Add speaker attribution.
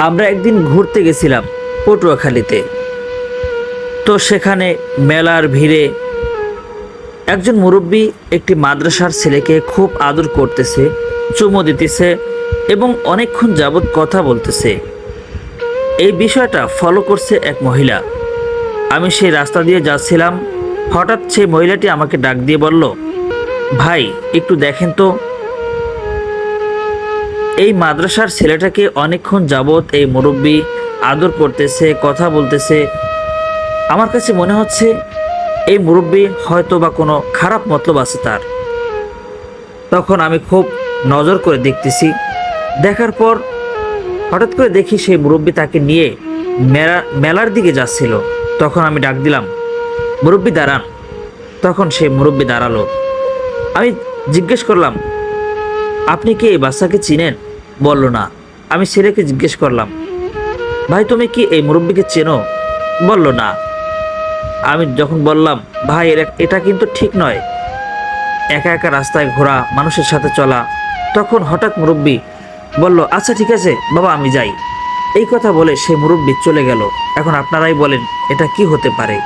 Speaker 1: আমরা একদিন ঘুরতে গেছিলাম পটুয়াখালীতে। তো সেখানে মেলার ভিড়ে একজন মুরব্বী একটি মাদ্রাসার ছেলেকে খুব আদর করতেছে, চুমো দিতেছে এবং অনেকক্ষণ যাবৎ কথা বলতেছে। এই বিষয়টা ফলো করছে এক মহিলা। আমি সেই রাস্তা দিয়ে যাচ্ছিলাম, হঠাৎ সেই মহিলাটি আমাকে ডাক দিয়ে বলল, ভাই একটু দেখেন তো, এই মাদ্রাসার ছেলেটাকে অনেকক্ষণ যাবৎ এই মুরব্বী আদর করতেছে, কথা বলতেছে। আমার কাছে মনে হচ্ছে এই মুরব্বী হয়তো বা কোনো খারাপ মতলব আছে তার। তখন আমি খুব নজর করে দেখতেছি, দেখার পর হঠাৎ করে দেখি সেই মুরব্বী তাকে নিয়ে মেলার দিকে যাচ্ছিল। তখন আমি ডাক দিলাম, মুরব্বী দাঁড়ান। তখন সেই মুরব্বী দাঁড়ালো। আমি জিজ্ঞেস করলাম, আপনি কি এই বাচ্চাকে চিনেন? বলল না। আমি ছেলেকে জিজ্ঞেস করলাম, ভাই তুমি কি এই মুরব্বীকে চেনো? বলল না। আমি যখন বললাম, ভাই এটা কিন্তু ঠিক নয়, একা একা রাস্তায় ঘোরা, মানুষের সাথে চলা, তখন হঠাৎ মুরব্বী বলল, আচ্ছা ঠিক আছে বাবা আমি যাই। এই কথা বলে সেই মুরব্বী চলে গেল। এখন আপনারাই বলেন এটা কি হতে পারে?